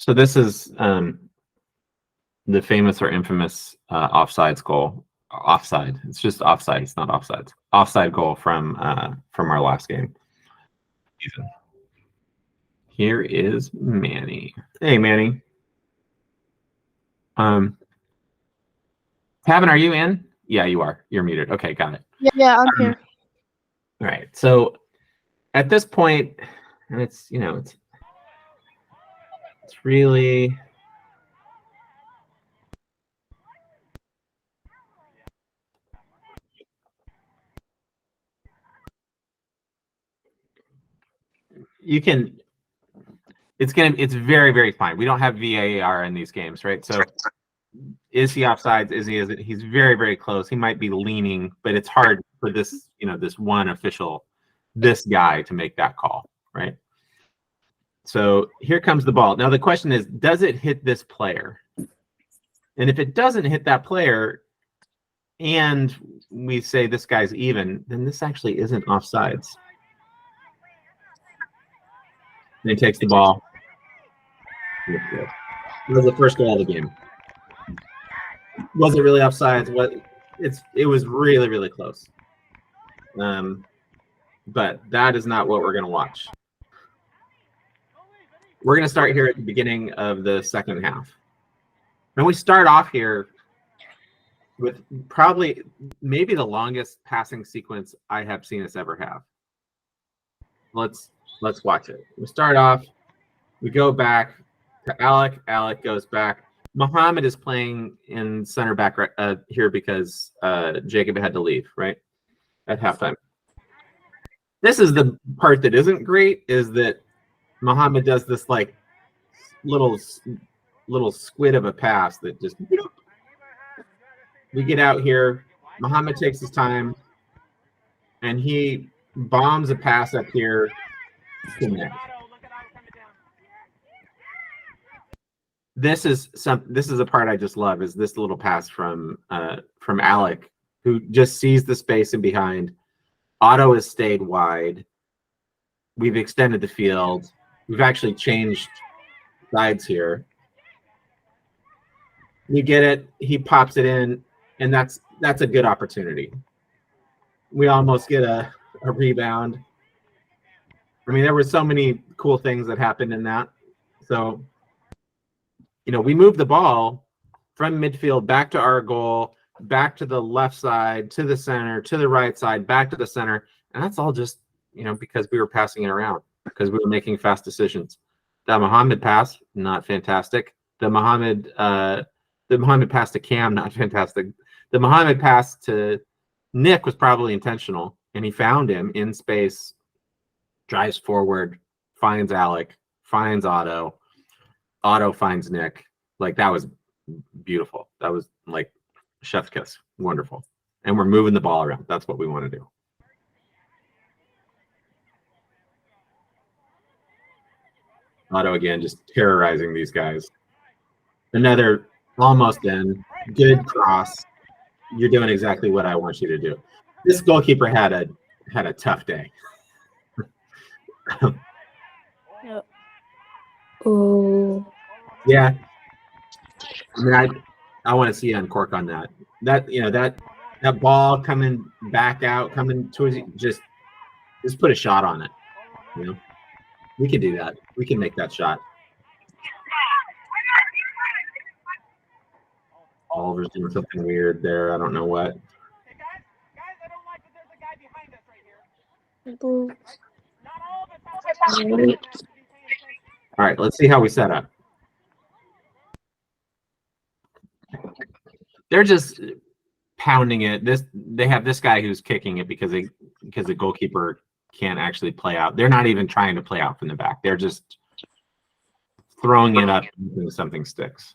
So this is the famous or infamous offsides goal. Offside. It's just offside. It's not offsides. Offside goal from our last game. Here is Manny. Hey, Manny. Tavin, are you in? Yeah, you are. You're muted. Okay, got it. Yeah, I'm here. All right. So at this point, and it's it's really it's very, very fine. We don't have VAR in these games, right? So is he offsides? Isn't he's very, very close. He might be leaning, but it's hard for this, this one official, this guy to make that call, right? So here comes the ball. Now the question is, does it hit this player? And if it doesn't hit that player, and we say this guy's even, then this actually isn't offsides. And he takes the ball. It was the first goal of the game. Was it really offsides? It was really, really close. But that is not what we're going to watch. We're going to start here at the beginning of the second half. And we start off here with probably maybe the longest passing sequence I have seen us ever have. Let's watch it. We start off, we go back to Alec. Alec goes back. Mohamed is playing in center back here because Jacob had to leave, right, at halftime. This is the part that isn't great, is that Mohamed does this like little squid of a pass that just, we get out here. Mohamed takes his time, and he bombs a pass up here to Nick. This is a part I just love, is this little pass from Alec, who just sees the space in behind. Otto has stayed wide. We've extended the field. We've actually changed sides here. We get it. He pops it in, and that's a good opportunity. We almost get a rebound. I mean, there were so many cool things that happened in that. So, we moved the ball from midfield back to our goal, back to the left side, to the center, to the right side, back to the center. And that's all just, because we were passing it around, because we were making fast decisions. That Mohamed pass, not fantastic. The Mohamed pass to Cam, not fantastic. The Mohamed pass to Nick was probably intentional, and he found him in space, drives forward, finds Alec, finds Otto. Otto finds Nick. Like, that was beautiful. That was like chef's kiss. Wonderful. And we're moving the ball around. That's what we want to do. Otto again, just terrorizing these guys. Another almost in. Good cross. You're doing exactly what I want you to do. This goalkeeper had a tough day. Yep. Oh. Yeah. I mean, I want to see you uncork on that. That ball coming back out, coming towards you, just put a shot on it. We can do that. We can make that shot. Oliver's doing something weird there. I don't know what. All right, let's see how we set up. They're just pounding it. They have this guy who's kicking it because the goalkeeper can't actually play out. They're not even trying to play out from the back. They're just throwing it up until something sticks.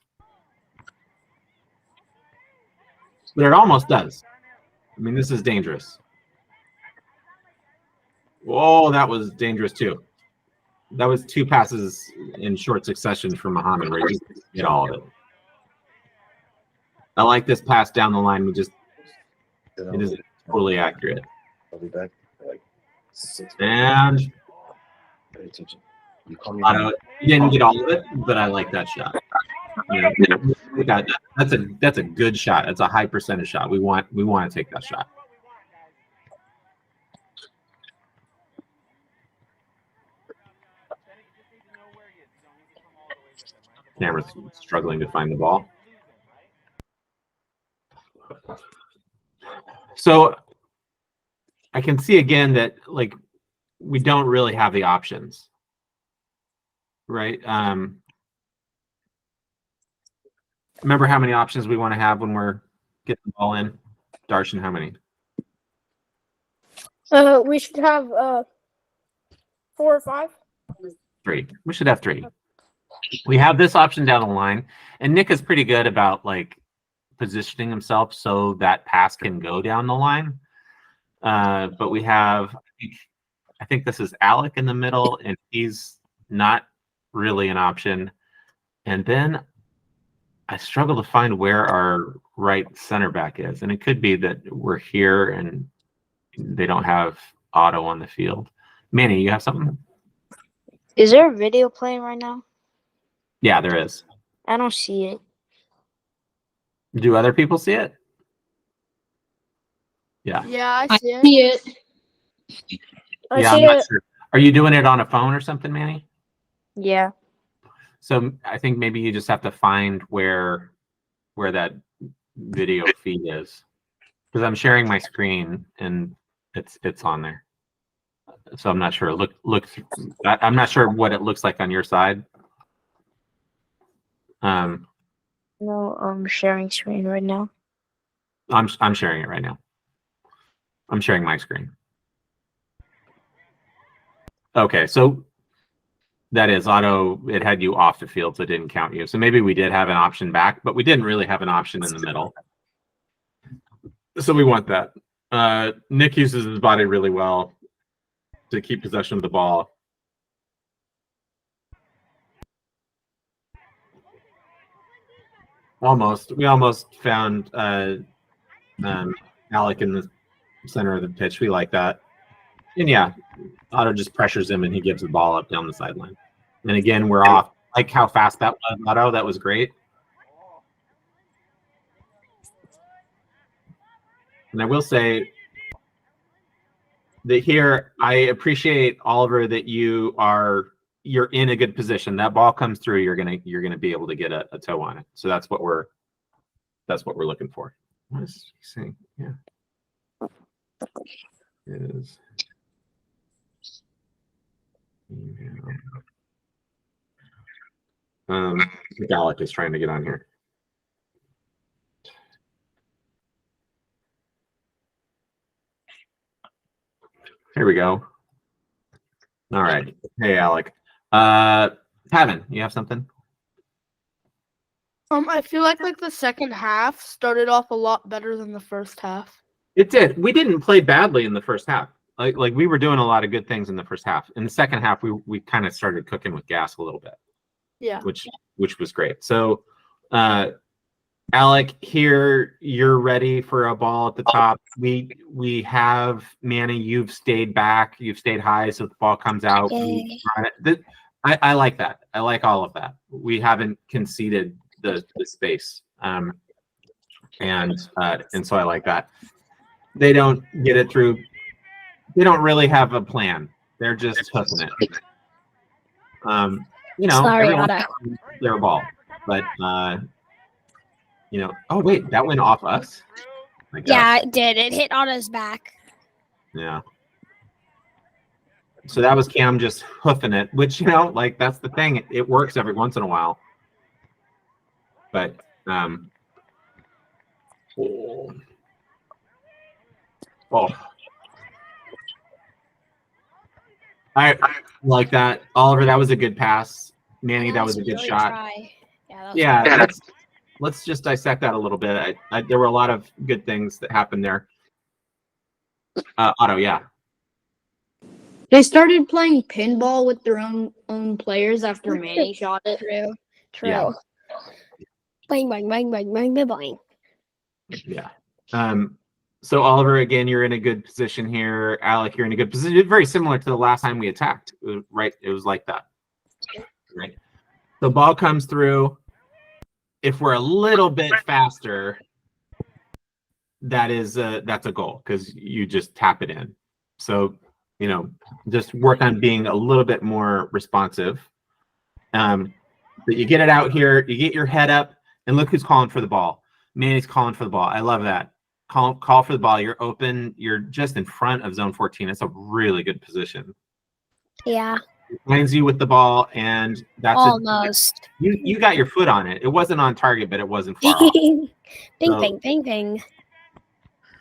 But it almost does. I mean, this is dangerous. Whoa, that was dangerous too. That was two passes in short succession from Mohamed where he just hit all of it. I like this pass down the line. It isn't totally accurate. I'll be back. Like 6 And Pay attention. Otto, you didn't get all of it, but I like that shot. You know, we got that. That's a good shot. That's a high percentage shot. We want to take that shot. Camera's struggling to find the ball. So I can see again that like we don't really have the options, right? Remember how many options we want to have when we're getting the ball in? Darshan, how many? We should have 4 or 5. 3. We should have 3. We have this option down the line, and Nick is pretty good about like positioning himself so that pass can go down the line. But we have, I think this is Alec in the middle, and he's not really an option. And then I struggle to find where our right center back is, and it could be that we're here and they don't have Otto on the field. Manny, you have something? Is there a video playing right now? Yeah, there is. I don't see it. Do other people see it? Yeah. Yeah, I see it. See it. I Yeah, see I'm not it. sure. Are you doing it on a phone or something, Manny? Yeah. So I think maybe you just have to find where that video feed is, because I'm sharing my screen and it's on there. So I'm not sure. I'm not sure what it looks like on your side. No, I'm sharing screen right now. I'm sharing it right now. I'm sharing my screen. Okay, so that is Otto. It had you off the field, so it didn't count you. So maybe we did have an option back, but we didn't really have an option in the middle. So we want that. Nick uses his body really well to keep possession of the ball. We almost found Alec in the center of the pitch. We like that. And yeah, Otto just pressures him and he gives the ball up down the sideline. And again, we're off. Like how fast that was, Otto. That was great. And I will say that here, I appreciate, Oliver, that you're in a good position. That ball comes through, you're gonna be able to get a toe on it. So that's what we're looking for. What is he saying? Yeah. Is Alec is trying to get on here. Here we go. All right. Hey, Alec. Pavin, you have something? I feel like the second half started off a lot better than the first half. It did. We didn't play badly in the first half. Like we were doing a lot of good things in the first half. In the second half, we kind of started cooking with gas a little bit. Yeah. Which was great. So, Alec, here you're ready for a ball at the top. We have Manny. You've stayed back. You've stayed high, so the ball comes out. I like that. I like all of that. We haven't conceded the space, and so I like that. They don't get it through. They don't really have a plan. They're just hooking it. Sorry, everyone's Otto. their ball, but oh wait, that went off us. I guess. Yeah, it did. It hit Otto's back. Yeah. So that was Cam just hoofing it, which that's the thing. It works every once in a while. But I like that. Oliver, that was a good pass. Manny, that was a good shot. Try. Yeah, let's just dissect that a little bit. There were a lot of good things that happened there. Otto, yeah. They started playing pinball with their own players after Manny shot it. True. Yeah. Bang, bang, bang, bang, bang, bang, bang. Yeah. So Oliver, again, you're in a good position here. Alec, you're in a good position. Very similar to the last time we attacked, right? It was like that. Right. The ball comes through. If we're a little bit faster, that's a goal because you just tap it in. So, just work on being a little bit more responsive. But you get it out here, you get your head up, and look who's calling for the ball. Manny's calling for the ball. I love that. Call for the ball. You're open. You're just in front of zone 14. It's a really good position. Yeah, Finds you with the ball, and that's almost. you got your foot on it. It wasn't on target, but it wasn't far off. Bing, So- bing, bing, bing.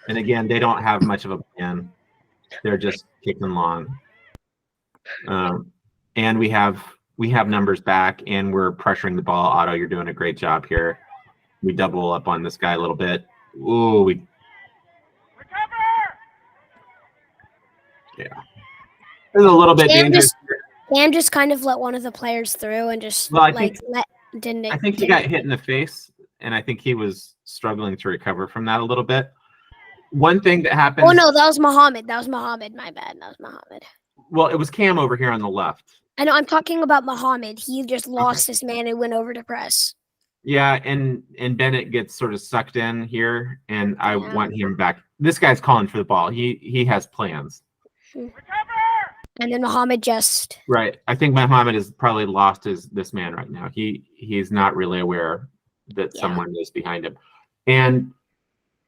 And again, they don't have much of a plan. They're just kicking long. And we have numbers back, and we're pressuring the ball. Otto, you're doing a great job here. We double up on this guy a little bit. Ooh, yeah. It's a little bit dangerous. Cam just kind of let one of the players through and just Well, I think he got hit in the face, and I think he was struggling to recover from that a little bit. One thing that happened. Oh no, that was Muhammad. My bad. That was Muhammad. Well, it was Cam over here on the left. I know. I'm talking about Muhammad. He just lost his man and went over to press. Yeah, and Bennett gets sort of sucked in here, and I Yeah. want him back. This guy's calling for the ball. He has plans. And then Muhammad just Right. I think Muhammad has probably lost this man right now. He's not really aware that Yeah. someone is behind him. And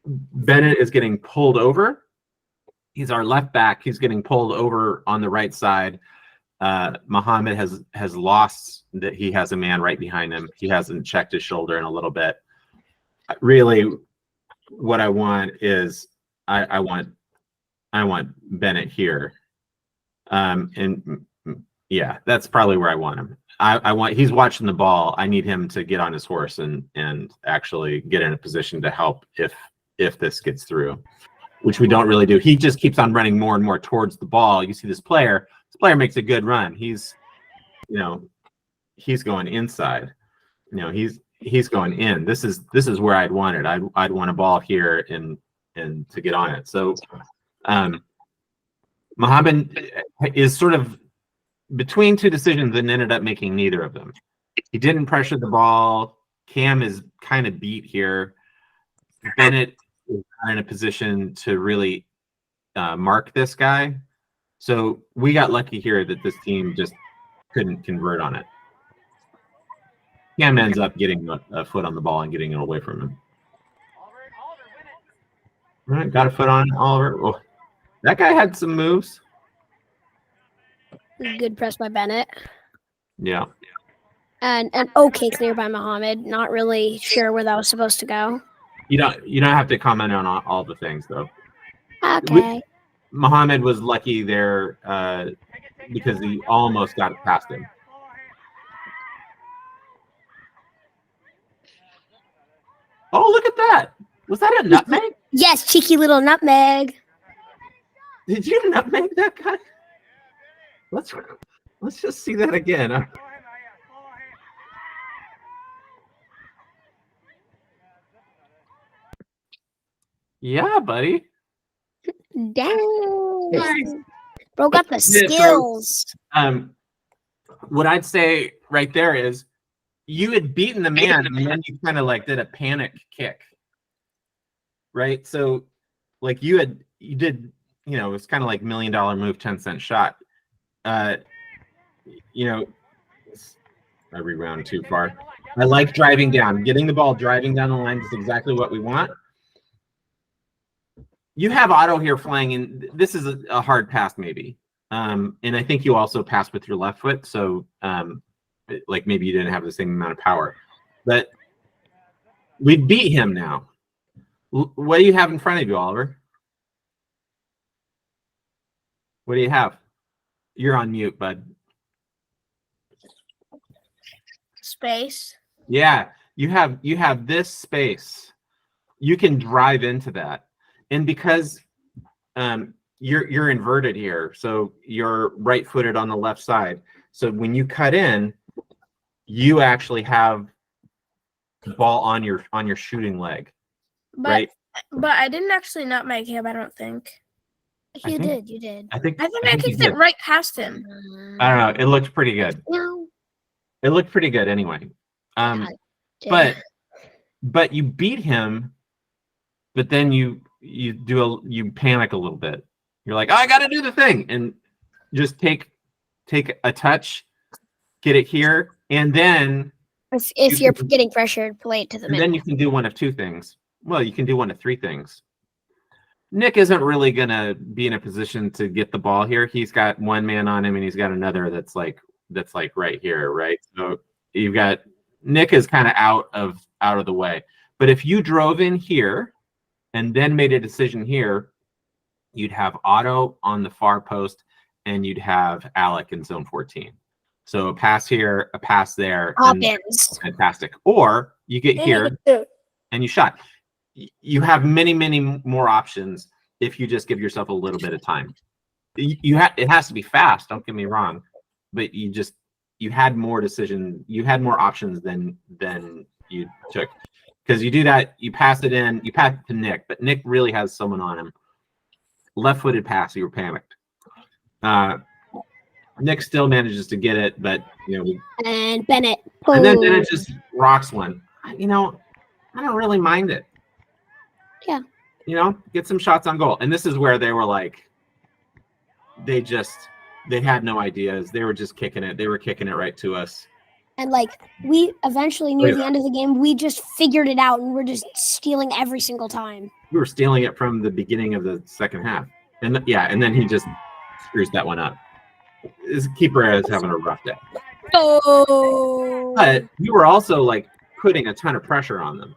Bennett is getting pulled over. He's our left back. He's getting pulled over on the right side. Muhammad has lost that he has a man right behind him. He hasn't checked his shoulder in a little bit. Really, what I want is I want Bennett here. And yeah, that's probably where I want him. He's watching the ball. I need him to get on his horse and actually get in a position to help if this gets through, which we don't really do. He just keeps on running more and more towards the ball. You see this player makes a good run. He's going inside. He's going in. This is where I'd want it. I'd want a ball here and to get on it. So Muhammad is sort of between two decisions and ended up making neither of them. He didn't pressure the ball. Cam is kind of beat here. Bennett is not in a position to really mark this guy. So we got lucky here that this team just couldn't convert on it. Cam ends up getting a foot on the ball and getting it away from him. All right, got a foot on Oliver. Oh, that guy had some moves. good press by Bennett. Yeah. And okay clear by Muhammad. Not really sure where that was supposed to go. You don't have to comment on all the things though. Okay. Muhammad was lucky there because he almost got it past him. Oh, look at that. Was that a nutmeg? Yes, cheeky little nutmeg. Did you nutmeg that guy? Let's just see that again. Yeah, buddy. Dang. Nice. Bro got the Yeah, bro. skills. What I'd say right there is you had beaten the man and then you kind of like did a panic kick. Right? So like you did, it's kind of like $1 million move, 10-cent shot. I rewound too far. I like driving down. Getting the ball driving down the line is exactly what we want. You have Otto here flying in. This is a hard pass, maybe. And I think you also passed with your left foot. So, like maybe you didn't have the same amount of power. But we beat him now. What do you have in front of you, Oliver? What do you have? You're on mute, bud. Space. Yeah, you have this space. You can drive into that. And because you're inverted here, so you're right-footed on the left side. So when you cut in, you actually have the ball on your shooting leg, right? But I didn't actually nutmeg him, I don't think. You did. I think I you kicked did. it right past him. I don't know. It looked pretty good. No. It looked pretty good anyway. Yeah. But you beat him, but then you panic a little bit. You're like, oh, I got to do the thing, and just take a touch, get it here, and then If you're getting pressured, play it to the and middle. then you can do one of two things. Well, you can do one of three things. Nick isn't really gonna be in a position to get the ball here. He's got one man on him, and he's got another that's like right here, right? So you've got Nick is kind of out of the way. But if you drove in here and then made a decision here, you'd have Otto on the far post, and you'd have Alec in zone 14. So a pass here, a pass there, and Hopkins. fantastic. Or you get here and you shot. You have many, many more options if you just give yourself a little bit of time. It has to be fast. Don't get me wrong, but you had more options than you took, because you do that. You pass it in. You pass it to Nick, but Nick really has someone on him. Left-footed pass. You were panicked. Nick still manages to get it, but And Bennett. and then Bennett just rocks one. I don't really mind it. Yeah. Get some shots on goal. And this is where they were like, they had no ideas. They were just kicking it. They were kicking it right to us. And we eventually near the end of the game, we just figured it out, and we're just stealing every single time. We were stealing it from the beginning of the second half. And then he just screws that one up. His keeper is having a rough day. Oh. But you were also putting a ton of pressure on them.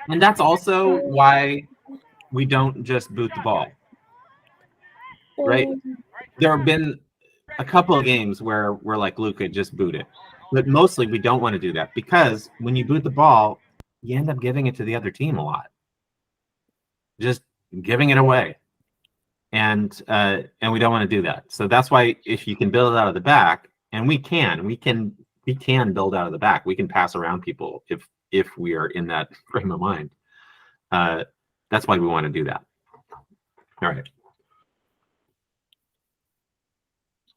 And that's also why we don't just boot the ball. Right? There have been a couple of games where we're like, Luka, just boot it. But mostly we don't want to do that, because when you boot the ball, you end up giving it to the other team a lot. Just giving it away. And we don't want to do that. So that's why if you can build out of the back, and we can build out of the back. We can pass around people if we are in that frame of mind. That's why we want to do that. All right.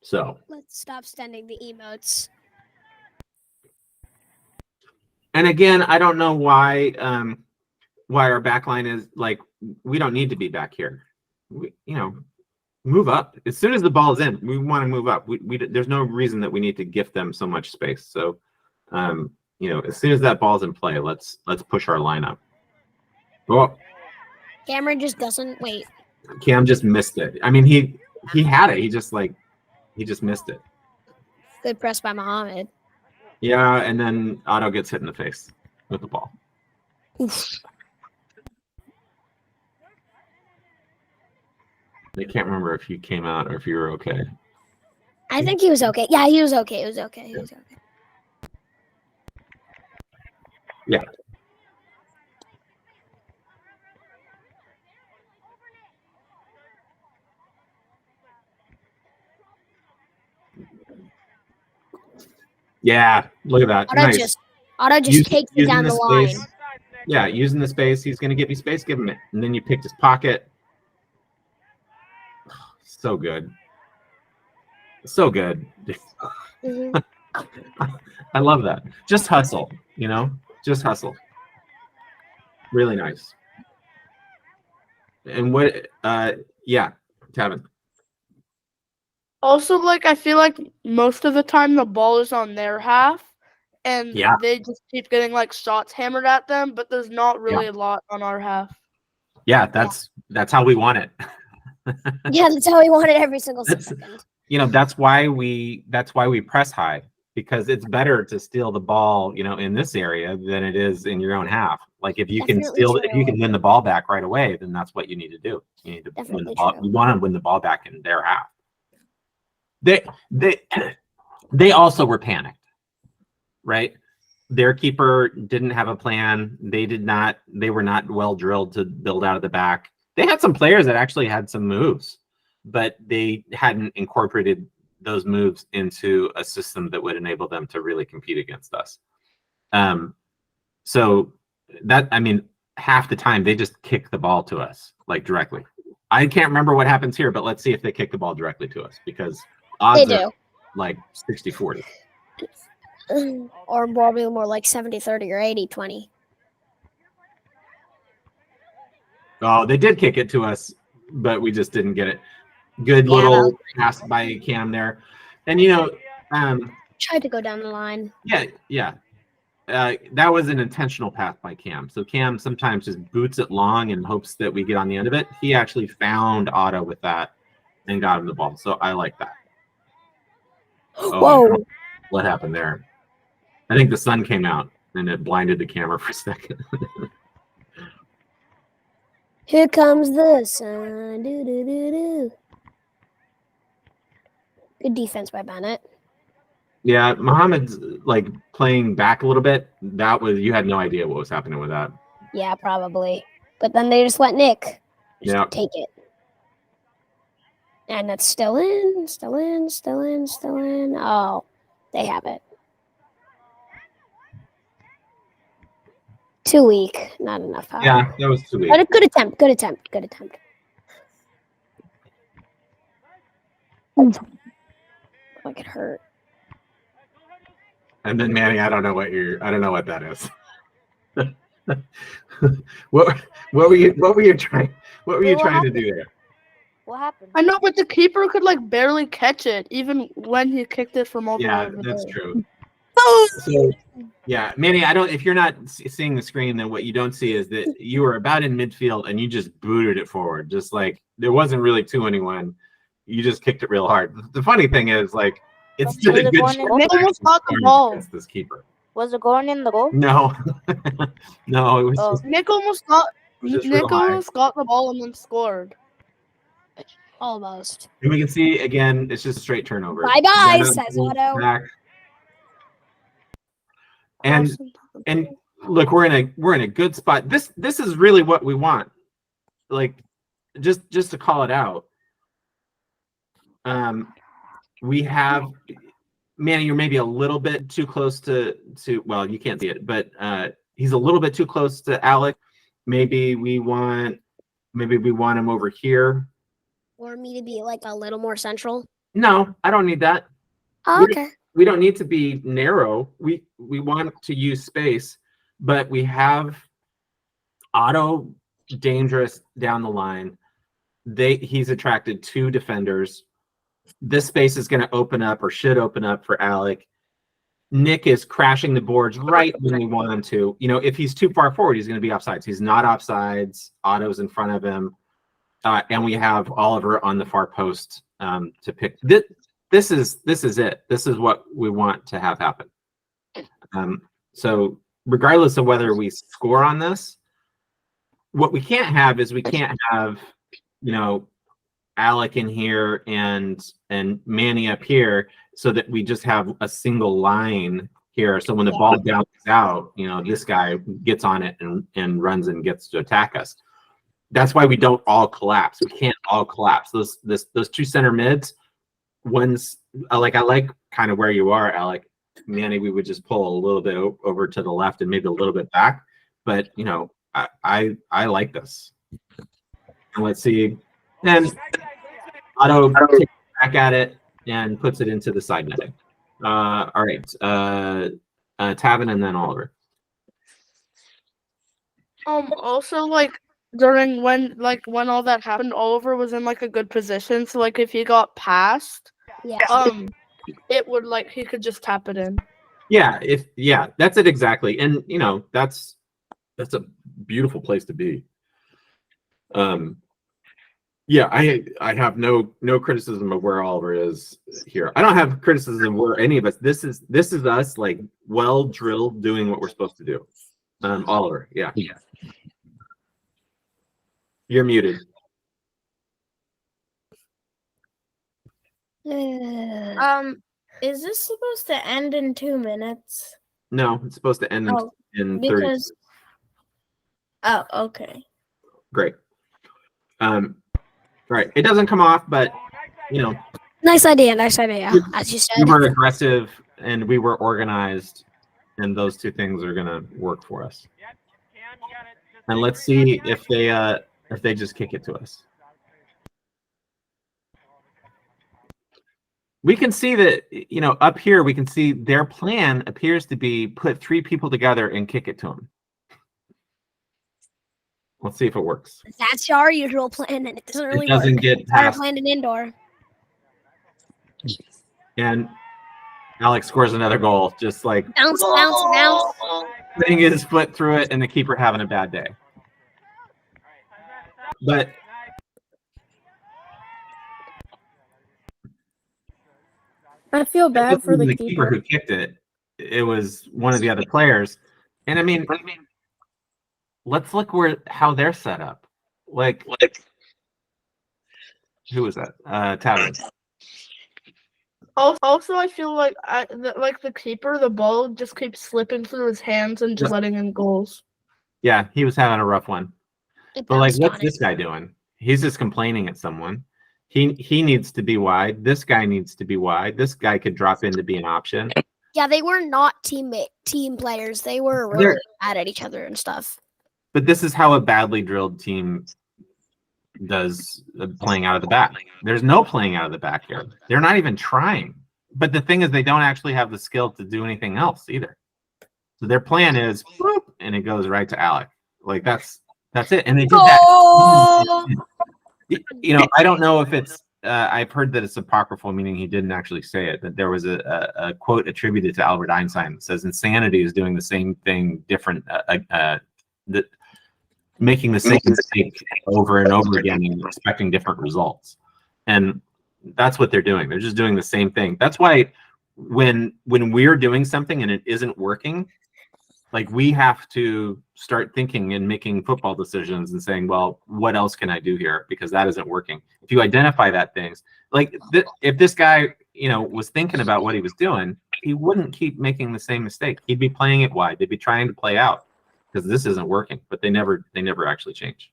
So Let's stop sending the emotes. and again, I don't know why our back line is we don't need to be back here. Move up. As soon as the ball is in, we want to move up. There's no reason that we need to gift them so much space. So, as soon as that ball's in play, let's push our lineup. Well, Cameron just doesn't wait. Cam just missed it. I mean, he had it. He just missed it. Good press by Mohammed. Yeah, and then Otto gets hit in the face with the ball. Oof. I can't remember if you came out or if you were okay. I think he was okay. Yeah, he was okay. He was okay. Yeah. Yeah, look at that. Nice. Otto just takes it down the space. line. Yeah, using the space. He's going to give you space. Give him it. And then you picked his pocket. So good. So good. Mhm. I love that. Just hustle, just hustle. Really nice. And Tavin. Also, I feel like most of the time the ball is on their half, and they just keep getting shots hammered at them, but there's not really a lot on our half. Yeah, that's how we want it. Yeah, that's how we want it every single second. That's why we press high, because it's better to steal the ball, in this area than it is in your own half. If you can if you can win the ball back right away, then that's what you need to do. You need to win the ball. You want to win the ball back in their half. They also were panicked, right? Their keeper didn't have a plan. They were not well drilled to build out of the back. They had some players that actually had some moves, but they hadn't incorporated those moves into a system that would enable them to really compete against us. So half the time they just kick the ball to us directly. I can't remember what happens here, but let's see if they kick the ball directly to us, because odds They do. like 60-40. Or probably more like 70-30 or 80-20. Oh, they did kick it to us, but we just didn't get it. Good Yeah, little pass by Cam there. And, Tried to go down the line. yeah. That was an intentional pass by Cam. So Cam sometimes just boots it long and hopes that we get on the end of it. He actually found Otto with that and got him the ball. So I like that. Oh, Whoa. what happened there? I think the sun came out and it blinded the camera for a second. Here comes the sun. Do, do, do, do. Good defense by Bennett. Yeah, Muhammad's like playing back a little bit. You had no idea what was happening with that. Yeah, probably. But then they just let Nick take it. And that's still in. Oh, they have it. Too weak. Not enough power. Yeah, that was too weak. But a good attempt. Like it hurt. And then Manny, I don't know what that is. what were you trying to do there? What happened? I know, but the keeper could like barely catch it, even when he kicked it from over. Yeah, over that's there. true. So, yeah, Manny, if you're not seeing the screen, then what you don't see is that you were about in midfield and you just booted it forward. Just like there wasn't really to anyone. You just kicked it real hard. The funny thing is, like, it's still a good shot Nick almost got the ball. against this keeper. Was it going in the goal? No, no, it was Oh. just, Nick almost got real Nick high. almost got the ball and then scored. Almost. And we can see again, it's just a straight turnover. Bye-bye, Then says goes Otto. back. And look, we're in a good spot. This is really what we want. Like, just to call it out. We have Manny, you're maybe a little bit too close to well, you can't see it, but he's a little bit too close to Alec. Maybe we want him over here. Or me to be like a little more central. No, I don't need that. Oh, okay. We don't need to be narrow. We want to use space, but we have Otto dangerous down the line. He's attracted 2 defenders. This space is going to open up or should open up for Alec. Nick is crashing the boards right when we want him to. If he's too far forward, he's going to be offsides. He's not offsides. Otto's in front of him. And we have Oliver on the far post to pick. This is it. This is what we want to have happen. So regardless of whether we score on this, what we can't have is Alec in here and Manny up here, so that we just have a single line here. So when the ball bounces out, this guy gets on it and runs and gets to attack us. That's why we don't all collapse. We can't all collapse. Those 2 center mids. One's I like kind of where you are, Alec. Manny, we would just pull a little bit over to the left and maybe a little bit back. But I like this. And let's see. And Otto takes back at it and puts it into the side netting. All right. Tavin and then Oliver. Also, like during when all that happened, Oliver was in like a good position. So like if he got past, it would he could just tap it in. Yeah, that's it exactly. And that's a beautiful place to be. Yeah, I have no criticism of where Oliver is here. I don't have criticism where any of us. This is us like well drilled doing what we're supposed to do. Oliver, yeah. You're muted. Is this supposed to end in 2 minutes? No, it's supposed to end in 30. Because oh, okay. Great. Right. It doesn't come off, but Nice idea. As you said. we were aggressive and we were organized, and those 2 things are gonna work for us. And let's see if they just kick it to us. We can see that, you know, up here, we can see their plan appears to be put 3 people together and kick it to him. Let's see if it works. That's our usual plan, and it doesn't really It doesn't work. get Our past, plan in indoor. and Alex scores another goal, just like Bounce, bounce, bounce. putting his foot through it and the keeper having a bad day. But I feel it bad for wasn't the keeper who kicked it. It was one of the other players. And I mean, let's look how they're set up. Like who was that? Tavern. Also, I feel like the keeper, the ball just keeps slipping through his hands and just letting in goals. Yeah, he was having a rough one. It But like, bounced what's on this it. guy doing? He's just complaining at someone. He needs to be wide. This guy needs to be wide. This guy could drop in to be an option. Yeah, they were not team players. They were They're- really mad at each other and stuff. But this is how a badly drilled team does playing out of the back. There's no playing out of the back here. They're not even trying. But the thing is, they don't actually have the skill to do anything else either. So their plan is, whoop, and it goes right to Alec. Like that's it. And they did that. Oh! You know, I don't know if it's. I've heard that it's apocryphal, meaning he didn't actually say it. That there was a quote attributed to Albert Einstein that says, "Insanity is doing the same thing different." That making the same mistake over and over again and expecting different results, and that's what they're doing. They're just doing the same thing. That's why when we're doing something and it isn't working, like we have to start thinking and making football decisions and saying, well, what else can I do here? Because that isn't working. If you identify that things, like if this guy, you know, was thinking about what he was doing, he wouldn't keep making the same mistake. He'd be playing it wide. They'd be trying to play out because this isn't working, but they never actually change.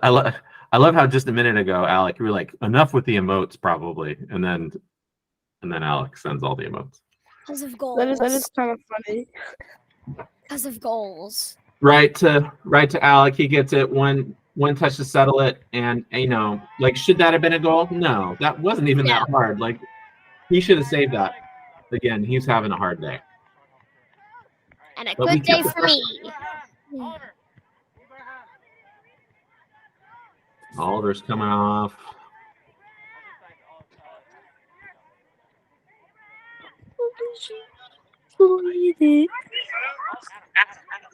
I love how just a minute ago, Alec, you were like, enough with the emotes probably. And then Alec sends all the emotes. Because of goals. That is kind of funny. Because of goals. Right to Alec. He gets it one touch to settle it, and you know, like, should that have been a goal? No, that wasn't even that hard. Like, he should have saved that. Again, he's having a hard day. And a But we good day kept for me. Oliver's coming off.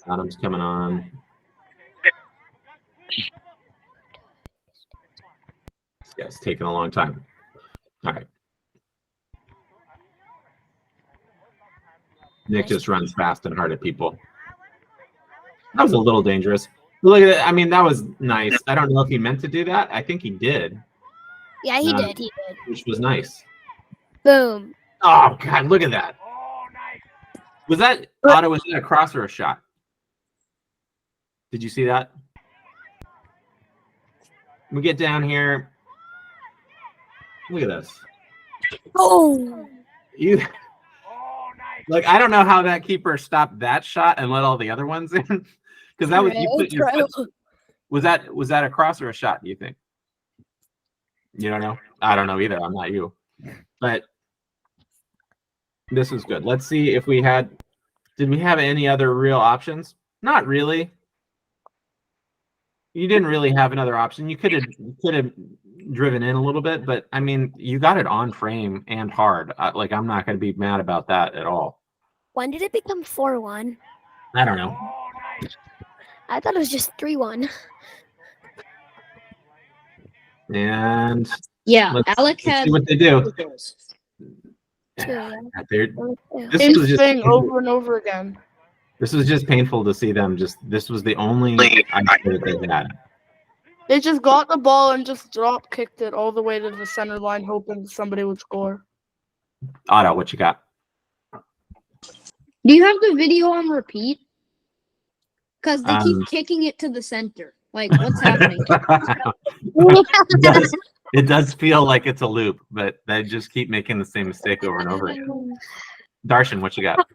Adam's coming on. This guy's taking a long time. All right. Nick just runs fast and hard at people. That was a little dangerous. Look at it. I mean, that was nice. I don't know if he meant to do that. I think he did, Yeah, he No. did. He did. which was nice. Boom. Oh, God, look at that. Was that Otto? Was that a cross or a shot? Did you see that? We get down here. Look at this. Oh. You like, I don't know how that keeper stopped that shot and let all the other ones in, because that was, you put your foot, was that a cross or a shot, do you think? You don't know? I don't know either. I'm not you. But this is good. Let's see if did we have any other real options? Not really. You didn't really have another option. You could have driven in a little bit, but I mean, you got it on frame and hard. Like, I'm not going to be mad about that at all. When did it become 4-1? I don't know. I thought it was just 3-1. And Yeah, let's Alec see had what they do. two goals. They're- Yeah. This Same was just thing over and over again. This was just painful to see them. This was the only idea that they had. They just got the ball and just drop kicked it all the way to the center line, hoping somebody would score. Otto, what you got? Do you have the video on repeat? Because they keep Um, kicking it to the center. Like, what's happening? It does feel like it's a loop, but they just keep making the same mistake over and over again. Darshan, what you got?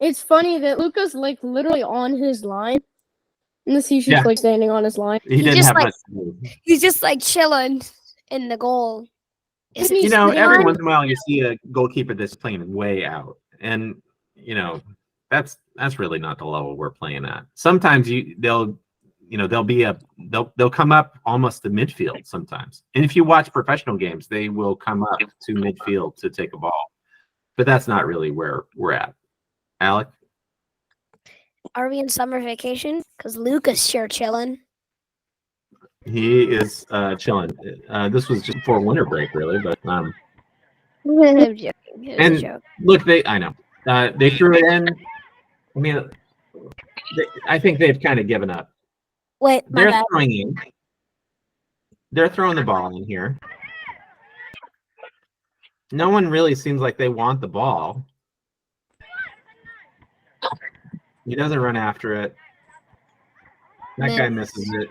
It's funny that Luca's like literally on his line, Unless he's just Yeah. like standing on his line. He He didn't just, have like- much to do. He's just like chilling in the goal. Is it You know, sitting every on? once in a while you see a goalkeeper that's playing way out, and you know that's really not the level we're playing at. Sometimes they'll come up almost to midfield sometimes, and if you watch professional games, they will come up to midfield to take a ball, but that's not really where we're at. Alec, Are we in summer vacation? Because Luca's sure chilling. he is chilling. This was just before winter break, really, but I'm joking. It was And- a joke. look, I know they threw it in. I mean, I think they've kind of given up. Wait, my They're bad. throwing in. They're throwing the ball in here. No one really seems like they want the ball. He doesn't run after it. That guy misses it.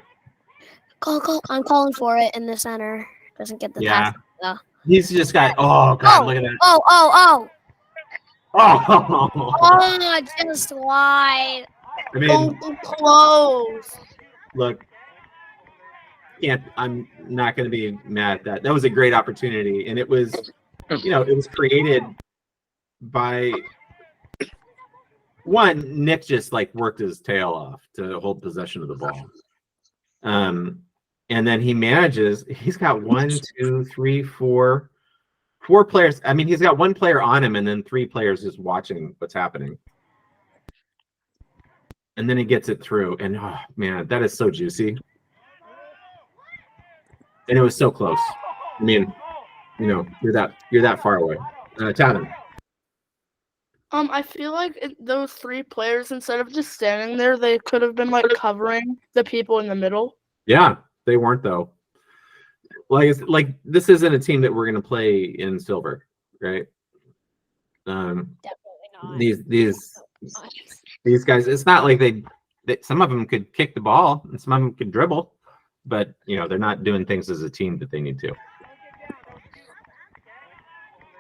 Call. I'm calling for it in the center. Doesn't get the Yeah. pass. though. He's just got. Oh God! Look at that. Oh! Oh. Oh, just wide. I mean, So close. look. I'm not going to be mad at that. That was a great opportunity, and it was, it was created by one. Nick just like worked his tail off to hold possession of the ball, and then he manages. He's got 4 players. I mean, he's got 1 player on him, and then 3 players just watching what's happening. And then he gets it through, and oh man, that is so juicy. And it was so close. I mean, you're that far away. Tavin. I feel like those 3 players, instead of just standing there, they could have been like covering the people in the middle. Yeah, they weren't though. Like this isn't a team that we're gonna play in silver, right? Definitely not. These guys, it's not like they some of them could kick the ball and some of them could dribble, but they're not doing things as a team that they need to.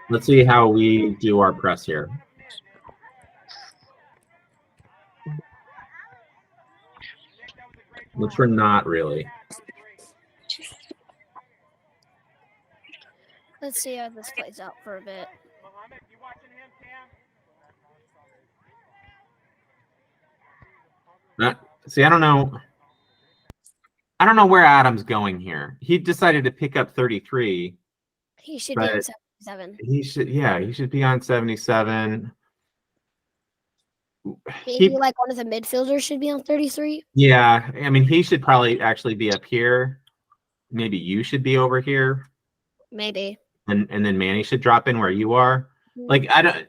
Let's see how we do our press here. Which we're not really. Let's see how this plays out for a bit. See, I don't know where Adam's going here. He decided to pick up 33. He should be on But 77. he should be on 77. Maybe like one of the midfielders should be on 33. Yeah, I mean, he should probably actually be up here. Maybe you should be over here, Maybe. and then Manny should drop in where you are. Like I don't.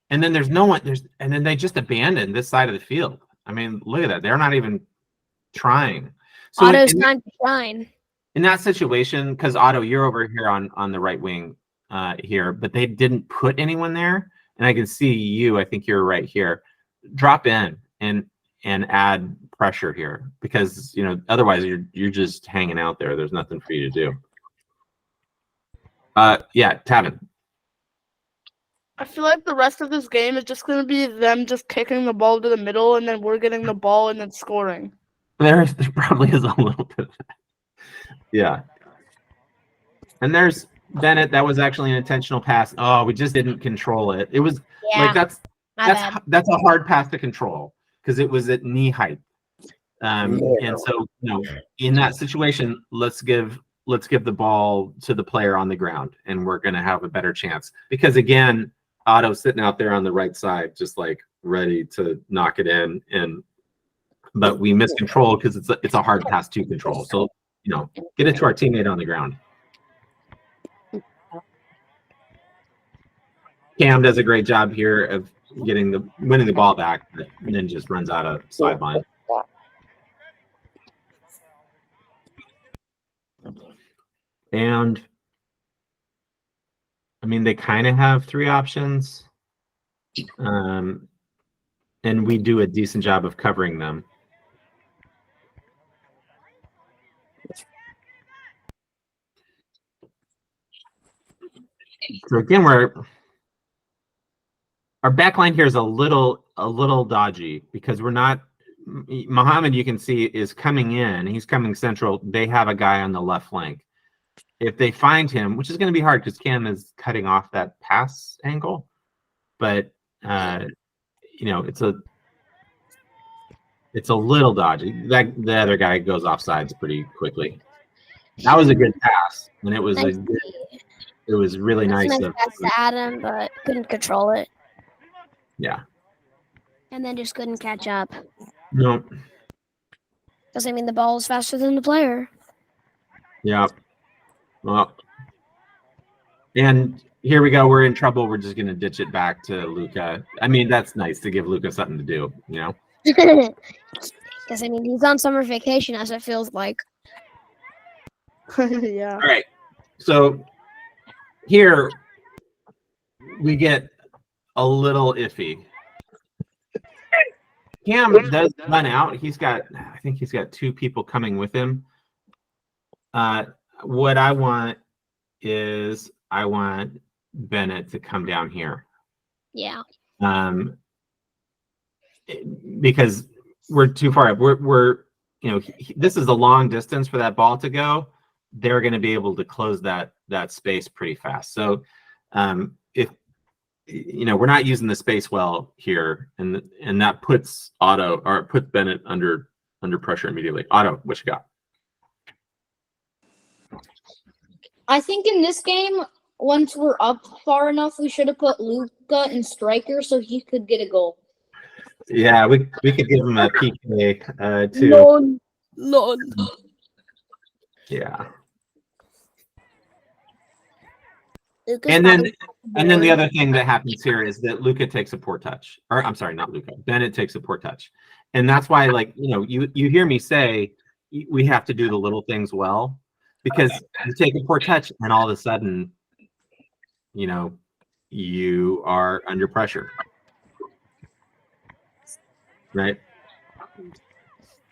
And then there's no one. And then they just abandoned this side of the field. I mean, look at that. They're not even trying. So Otto's time to shine. in that situation, because Otto, you're over here on the right wing here, but they didn't put anyone there, and I can see you. I think you're right here. Drop in and add pressure here, because otherwise you're just hanging out there. There's nothing for you to do. Yeah, Tavin. I feel like the rest of this game is just going to be them just kicking the ball to the middle, and then we're getting the ball and then scoring. There probably is a little bit of that. Yeah. And there's Bennett. That was actually an intentional pass. Oh, we just didn't control it. It was Yeah. like that's a hard pass to control because it was at knee height. And so in that situation, let's give the ball to the player on the ground, and we're going to have a better chance. Because again, Otto's sitting out there on the right side, just like ready to knock it in, but we miscontrol because it's a hard pass to control. So get it to our teammate on the ground. Cam does a great job here of winning the ball back, and then just runs out of sideline. And I mean, they kind of have 3 options, and we do a decent job of covering them. So again, our back line here is a little dodgy because we're not. Muhammad, you can see, is coming in. He's coming central. They have a guy on the left flank. If they find him, which is going to be hard because Cam is cutting off that pass angle, but you know, it's a little dodgy. That the other guy goes offsides pretty quickly. That was a good pass, and it was it was really nice. Nice pass to Adam, but couldn't control it, Yeah. and then just couldn't catch up. No. Doesn't mean the ball is faster than the player. Yeah. Well. And here we go. We're in trouble. We're just gonna ditch it back to Luka. I mean, that's nice to give Luka something to do. You know. Because I mean, he's on summer vacation, as it feels like. Yeah. All right. So here we get a little iffy. Cam does run out. I think he's got 2 people coming with him. What I want is I want Bennett to come down here. Yeah. Because we're too far up. We're you know, this is a long distance for that ball to go. They're going to be able to close that space pretty fast. So if you know, we're not using the space well here, and that puts Bennett under pressure immediately. Otto, what you got? I think in this game, once we're up far enough, we should have put Luka in striker so he could get a goal. Yeah, we could give him a PK too. Lol. Yeah. Luka's And then probably the other thing that happens here is that Luka takes a poor touch. Or I'm sorry, not Luka. Bennett takes a poor touch. And that's why, like, you know, you hear me say we have to do the little things well, because you take a poor touch and all of a sudden, you know, you are under pressure. Right?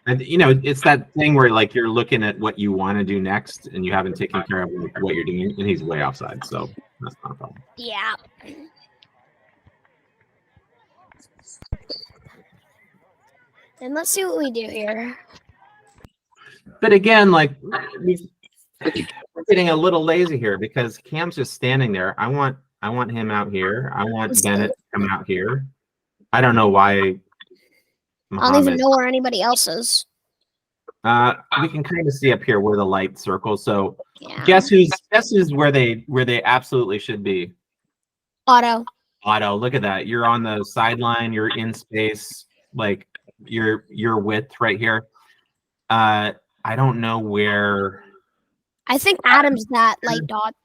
And you know, it's that thing where like you're looking at what you want to do next and you haven't taken care of what you're doing, and he's way offside, so that's not a problem. Yeah. And let's see what we do here. But again, like we're getting a little lazy here because Cam's just standing there. I want him out here. I want Bennett to come out here. I don't know why. I don't even know where anybody else is. We can kind of see up here where the light circles. So Yeah. guess who's where they absolutely should be. Otto. Look at that. You're on the sideline. You're in space. Like your width right here. I don't know where. I think Adam's that light dot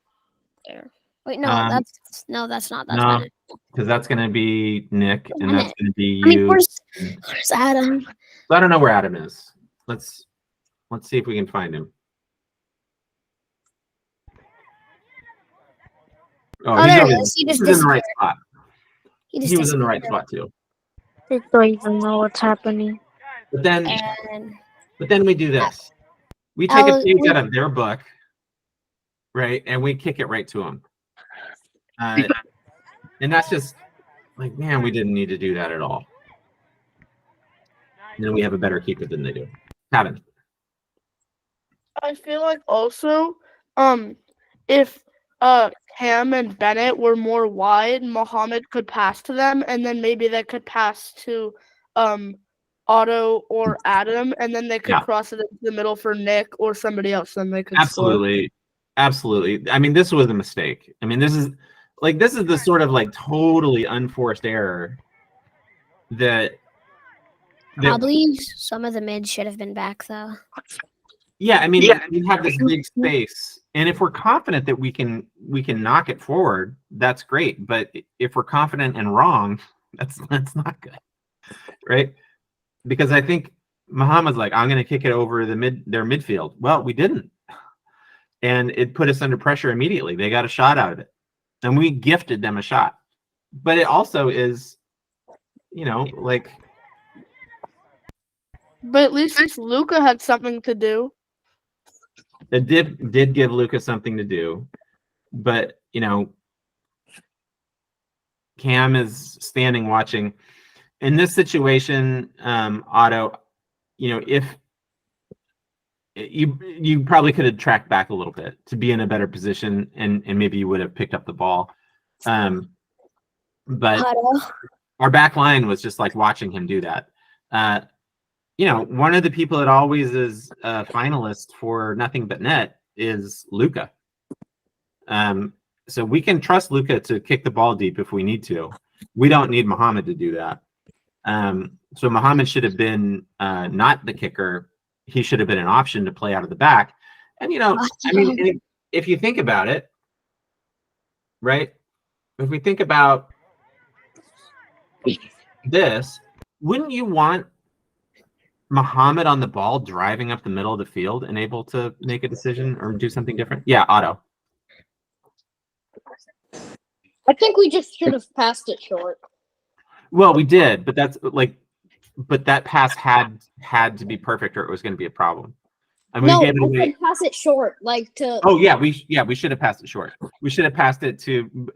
there. Wait, no, that's not. That's no, Bennett. because that's going to be Nick, and Bennett. that's going to be I mean, you. where's Adam? So I don't know where Adam is. Let's see if we can find him. Oh, there over he there. is. He He just was in the right disappeared. spot. Just He was in the right disappeared. spot too. I don't even know what's happening. But then And we do this. We take a Oh, page out of their book, right, and we kick it right to them. And that's just like, man, we didn't need to do that at all. And then we have a better keeper than they do. Haven't. I feel like also, if Cam and Bennett were more wide, Muhammad could pass to them, and then maybe they could pass to Otto or Adam, and then they could Yeah. cross it into the middle for Nick or somebody else. Then they could score. Absolutely. I mean, this was a mistake. I mean, this is the sort of like totally unforced error that probably some of the mids should have been back though. yeah, I mean, we have this big space, and if we're confident that we can knock it forward, that's great. But if we're confident and wrong, that's not good, right? Because I think Muhammad's like, I'm going to kick it over their midfield. Well, we didn't, and it put us under pressure immediately. They got a shot out of it, and we gifted them a shot. But it also is, you know, like. But at least Luka had something to do. It did give Lucas something to do, but you know, Cam is standing watching. In this situation, Otto, if you probably could have tracked back a little bit to be in a better position, and maybe you would have picked up the ball. But Otto. our back line was just like watching him do that. One of the people that always is a finalist for Nothing But Net is Luca. So we can trust Luca to kick the ball deep if we need to. We don't need Muhammad to do that. So Muhammad should have been not the kicker. He should have been an option to play out of the back. And, if you think about it, right? If we think about this, wouldn't you want Muhammad on the ball driving up the middle of the field and able to make a decision or do something different? Yeah, Otto. I think we just should have passed it short. Well, we did, but that pass had to be perfect or it was going to be a problem. I mean, No, we I gave it away. said pass it short, like to. Oh yeah, we should have passed it short. We should have passed it to.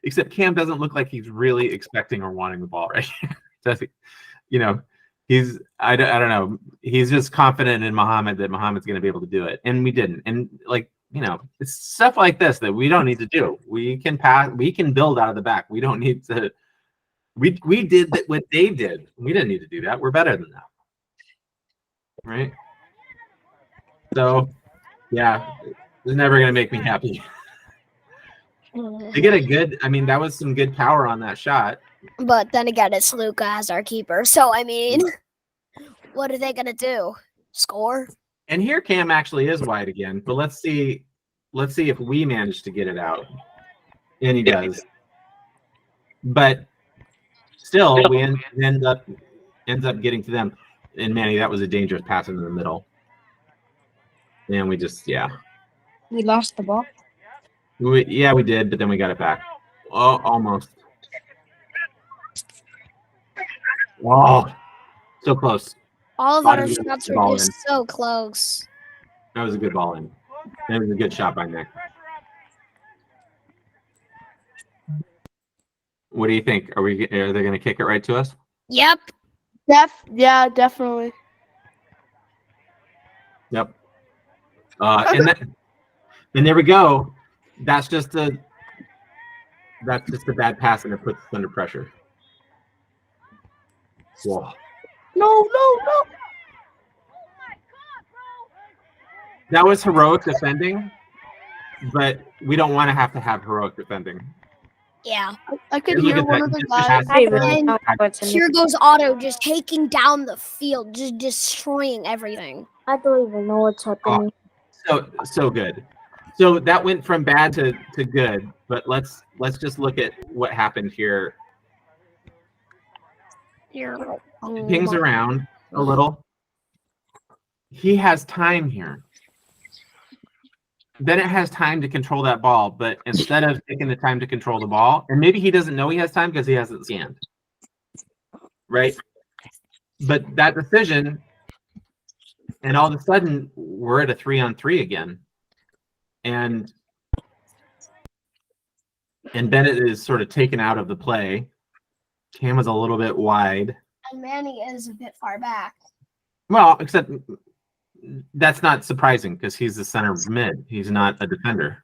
Except Cam doesn't look like he's really expecting or wanting the ball right here. Does he? He's I don't know. He's just confident in Muhammad that Muhammad's going to be able to do it, and we didn't. And it's stuff like this that we don't need to do. We can pass. We can build out of the back. We don't need to. We did what they did. We didn't need to do that. We're better than that, right? So, yeah, it's never going to make me happy. They get a good. I mean, that was some good power on that shot. But then again, it's Luca as our keeper. So, I mean, what are they going to do? Score? And here Cam actually is wide again. But let's see if we manage to get it out. And he does. But still, we ends up getting to them. And Manny, that was a dangerous pass into the middle. And we just, We lost the ball. we did, but then we got it back. Oh, almost. Oh, so close. All of Ball our in. shots Ball were just in. so close. That was a good ball in. That was a good shot by Nick. What do you think? Are they going to kick it right to us? Yep. Yeah, definitely. Yep. And there we go. That's just a bad pass, and it puts us under pressure. Whoa. No. That was heroic defending, but we don't want to have heroic defending. Yeah. I could Look hear at one that. of the Just guys. has- I really And know what's in here it. goes Otto just taking down the field, just destroying everything. I don't even know what's happening. So good. So that went from bad to good, but let's just look at what happened here. Here. It pings around a little. He has time here. Bennett has time to control that ball, but instead of taking the time to control the ball, and maybe he doesn't know he has time because he hasn't scanned, right? But that decision, and all of a sudden, we're at a 3-on-3 again. And Bennett is sort of taken out of the play. Cam is a little bit wide. And Manny is a bit far back. Well, except that's not surprising because he's the center of mid. He's not a defender,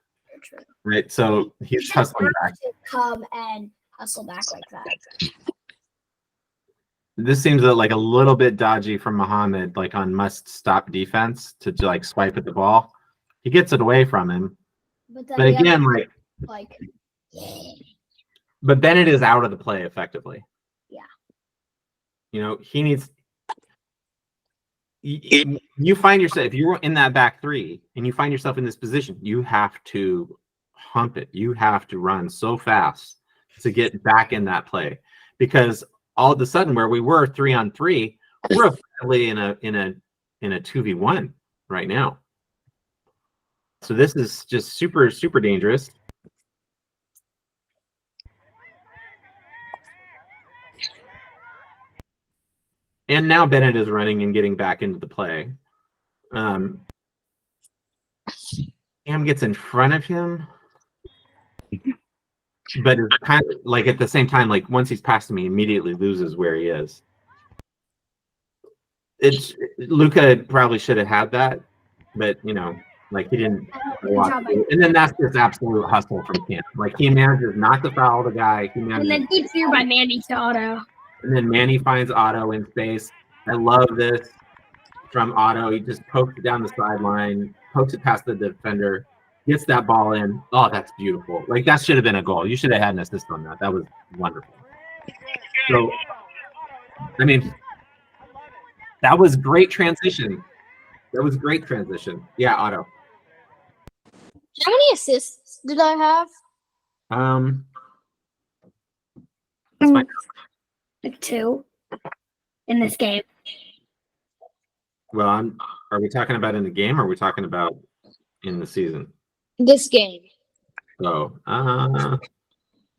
right? So he's hustling back. To come and hustle back like that. This seems like a little bit dodgy from Muhammad, like on must-stop defense to like swipe at the ball. He gets it away from him, But, then but the again, other, like, but Bennett is out of the play effectively. Yeah. He needs. You find yourself, if you're in that back three and you find yourself in this position, you have to hump it. You have to run so fast to get back in that play, because all of a sudden, where we were 3-on-3, we're effectively in a 2v1 right now. So this is just super, super dangerous. And now Bennett is running and getting back into the play. Cam gets in front of him. but it's kind of like at the same time, like once he's past him, he immediately loses where he is. It's Luka probably should have had that, but you know, like he didn't. And then that's just absolute hustle from Cam. Like he manages not to foul the guy. He And manages, then good fear by Mandy to Otto. and then Manny finds Otto in space. I love this from Otto. He just pokes it down the sideline, pokes it past the defender, gets that ball in. Oh, that's beautiful. Like that should have been a goal. You should have had an assist on that. That was wonderful. So, I mean, that was great transition. That was great transition. Yeah, Otto. How many assists did I have? That's fine. Like 2 in this game. Well, are we talking about in the game or are we talking about in the season? This game. So,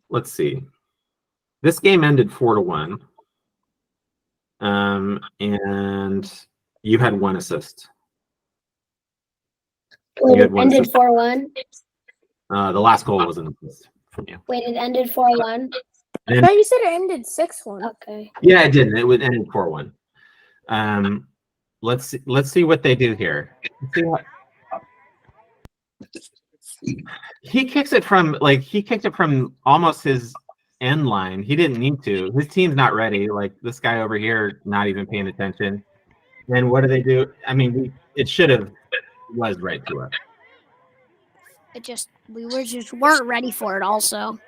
let's see. This game ended 4-1. And you had 1 assist. Wait, You it had 1 ended assist. 4-1. The last goal was an assist from you. Wait, it ended 4-1. I thought you said it ended 6-1. Okay. Yeah, it didn't. It would end 4-1. Let's see what they do here. Let's see what he kicks it from almost his end line. He didn't need to. His team's not ready. Like this guy over here, not even paying attention. And what do they do? I mean, it should have was right to it. We weren't ready for it. Also,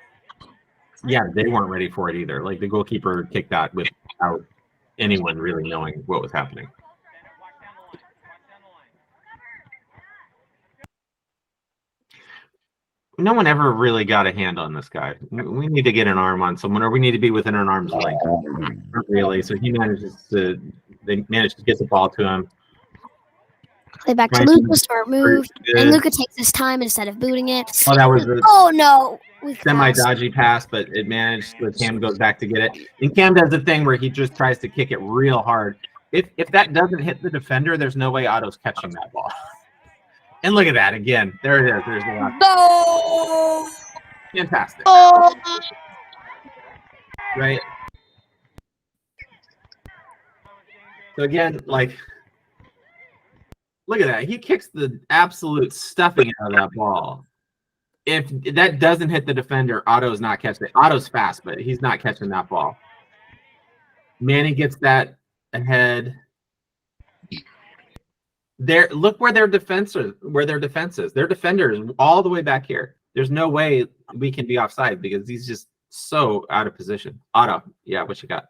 Yeah, they weren't ready for it either. Like the goalkeeper kicked that without anyone really knowing what was happening. No one ever really got a hand on this guy. We need to get an arm on someone, or we need to be within an arm's length. Not really. So they managed to get the ball to him. play back to Right. Luca. Smart move. Good. And Luca takes his time instead of booting it. Oh, that was a Oh no! We passed. semi-dodgy pass, but it managed. The Cam goes back to get it, and Cam does the thing where he just tries to kick it real hard. If that doesn't hit the defender, there's no way Otto's catching that ball. And look at that again. There it is. There's the last. No! Fantastic, Oh, right? So again, like, look at that. He kicks the absolute stuffing out of that ball. If that doesn't hit the defender, Otto's not catching it. Otto's fast, but he's not catching that ball. Manny gets that ahead. There, look where their defense is. Their defender is all the way back here. There's no way we can be offside because he's just so out of position. Otto, yeah, what you got?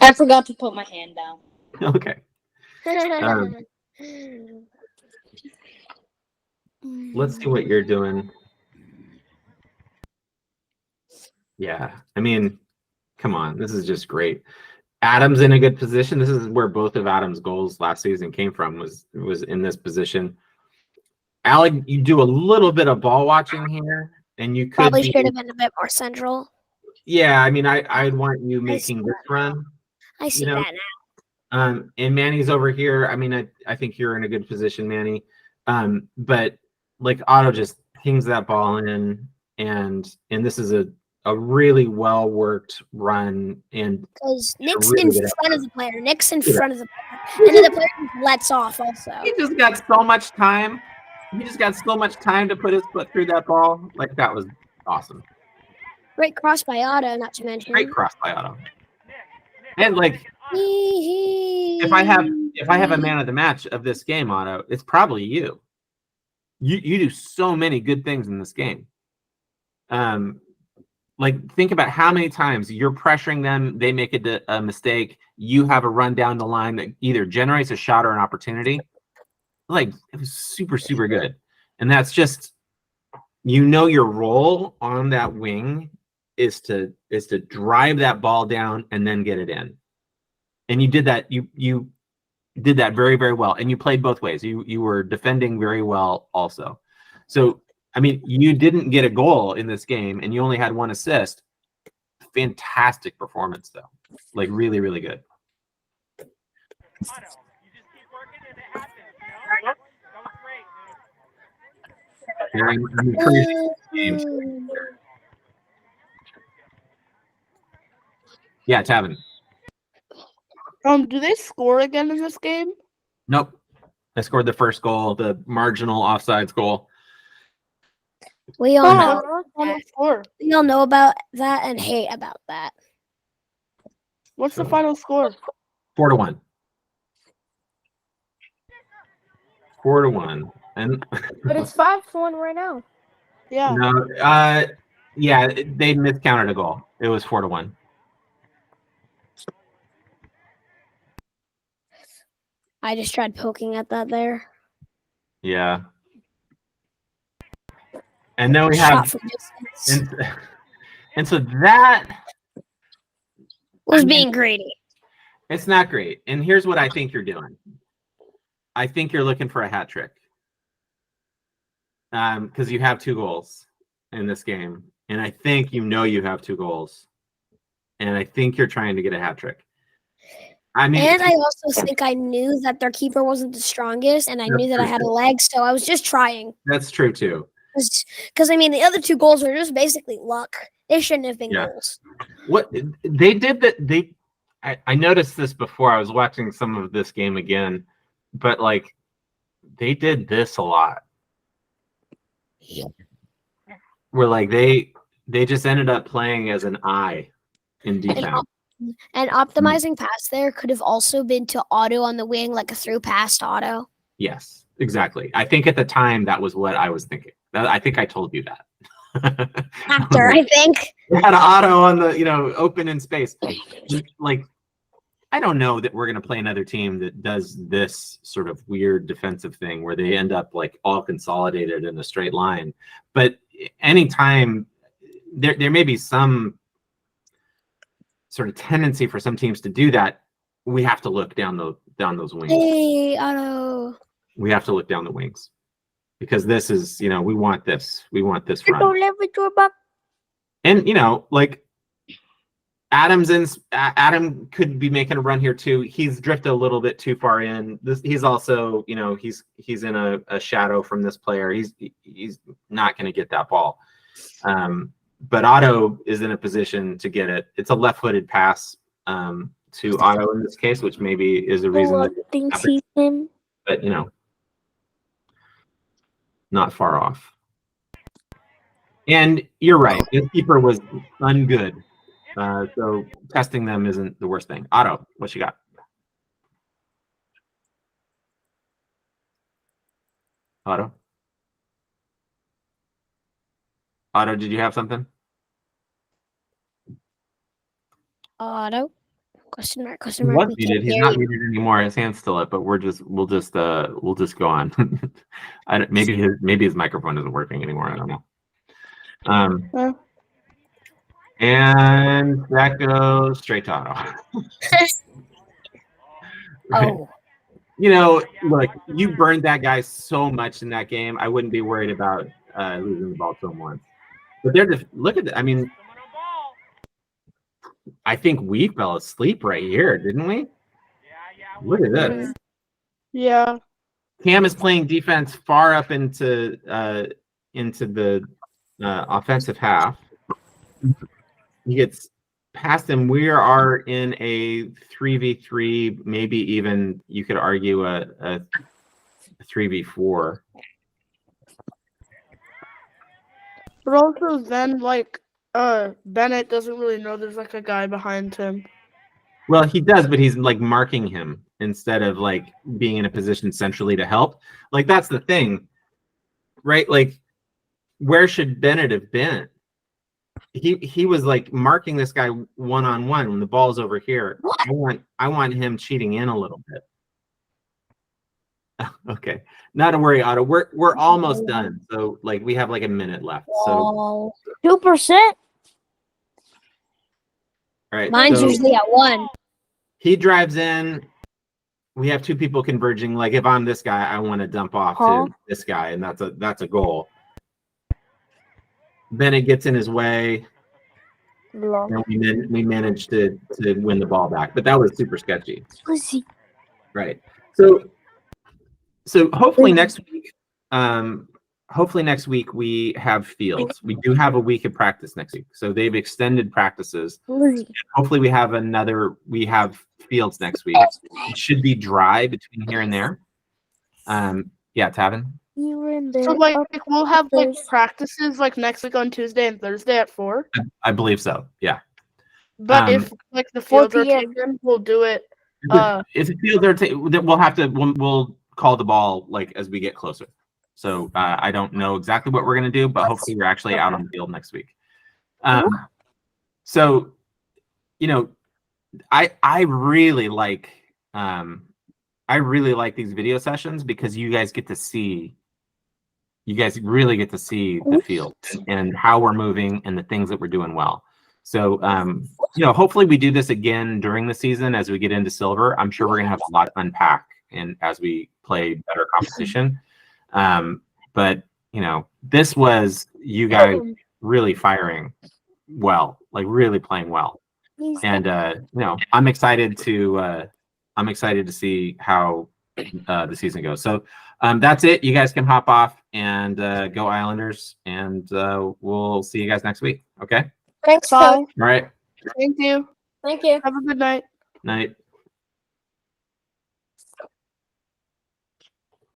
I forgot to put my hand down. Okay. Let's see what you're doing. Yeah, I mean, come on, this is just great. Adam's in a good position. This is where both of Adam's goals last season came from. Was in this position. Alec, you do a little bit of ball watching here, and you could Probably be- should have been a bit more central. Yeah, I mean, I'd want you making this run. I see You know, that now. And Manny's over here. I mean, I think you're in a good position, Manny. But like Otto just pings that ball in, and this is a really well worked run. And Because Nick's really in good front of the player. Nick's in Yeah. front of the player. And then the player just lets off also. he just got so much time. He just got so much time to put his foot through that ball. Like that was awesome. Great cross by Otto, not to mention. Great cross by Otto. And like if If I have a man of the match of this game, Otto, it's probably you. You do so many good things in this game. Like think about how many times you're pressuring them, they make a mistake, you have a run down the line that either generates a shot or an opportunity. Like it was super, super good. And that's just, your role on that wing is to drive that ball down and then get it in. And you did that. You did that very, very well. And you played both ways. You were defending very well also. So, I mean, you didn't get a goal in this game and you only had 1 assist. Fantastic performance, though. Like, really, really good. I'm pretty sure games. Yeah, Tavin. Do they score again in this game? Nope. I scored the first goal, the marginal offsides goal. We all Oh, know. what's the final score? We all know about that and hate about that. What's the final score? 4-1. 4-1. And But it's 5-1 right now. Yeah. no, yeah, they miscounted a goal. It was 4-1. I just tried poking at that there. Yeah. And then we Shot have from distance. and so that Was I mean- being greedy. it's not great. And here's what I think you're doing. I think you're looking for a hat trick. Because you have 2 goals in this game. And I think you have 2 goals. And I think you're trying to get a hat trick. I mean, And I also think I knew that their keeper wasn't the strongest, and I knew that I had a leg, so I was just trying. that's true too. Because I mean, the other 2 goals were just basically luck. They shouldn't have been Yeah. goals. What they did that I noticed this before. I was watching some of this game again, but like they did this a lot. Where like they just ended up playing as an eye in defense. And optimizing pass there could have also been to Otto on the wing, like a through pass to Otto. Yes, exactly. I think at the time that was what I was thinking. I think I told you that. After, I think. We had an auto on the, open in space. Like, I don't know that we're going to play another team that does this sort of weird defensive thing where they end up like all consolidated in a straight line. But anytime there may be some sort of tendency for some teams to do that, we have to look down those wings. Hey, Otto. We have to look down the wings because this is, we want this. We want this run. Don't leverage your back. And like Adam could be making a run here too. He's drifted a little bit too far in. He's also, he's in a shadow from this player. He's not going to get that ball. But Otto is in a position to get it. It's a left-footed pass to Otto in this case, which maybe is a reason that Thinks he's him. but not far off. And you're right, the keeper was ungood. So testing them isn't the worst thing. Otto, what you got? Otto? Otto, did you have something? Otto? Question mark, He question mark. was We muted. can't He's hear not you. muted anymore. His hand's still up, but we'll just go on. Maybe his microphone isn't working anymore. I don't know. Yeah. And that goes straight to Otto. Right. Oh. Look, you burned that guy so much in that game. I wouldn't be worried about losing the ball to him once. But they're just look at that. I mean, I think we fell asleep right here, didn't we? Look at this. Yeah. Cam is playing defense far up into the offensive half. He gets past him. We are in a 3v3, maybe even you could argue a 3v4. But also then Bennett doesn't really know there's like a guy behind him. Well, he does, but he's like marking him instead of like being in a position centrally to help. Like that's the thing, right? Like, where should Bennett have been? He was like marking this guy one-on-one when the ball's over here. I want him cheating in a little bit. Okay, not to worry, Otto. We're almost done. So like we have like a minute left. So all 2%. right. Mine's so usually at 1. he drives in. We have 2 people converging. Like if I'm this guy, I want to dump off to this guy, and that's a goal. Bennett gets in his way, and we managed to win the ball back. But that was super sketchy. Pussy. Right. So hopefully next week, hopefully next week we have fields. We do have a week of practice next week, so they've extended practices. Hopefully we have fields next week. It should be dry between here and there. Yeah, Tavin. You were in there. So like we'll have like practices like next week on Tuesday and Thursday at 4. I believe so. Yeah. But if like the 4 fields are p.m. taken, we'll do it. If the fields are, we'll call the ball like as we get closer. So I don't know exactly what we're gonna do, but hopefully we're actually out on the field next week. So, you know, I really like these video sessions because you guys really get to see the field and how we're moving and the things that we're doing well. So, you know, hopefully we do this again during the season as we get into silver. I'm sure we're gonna have a lot to unpack and as we play better competition. But you know, this was you guys really firing well, like really playing well. And you know, I'm excited to see how the season goes. So that's it. You guys can hop off and go Islanders, and we'll see you guys next week. Okay. Thanks, Bye. Phil. All right. Thank you. Thank you. Have a good night. Night.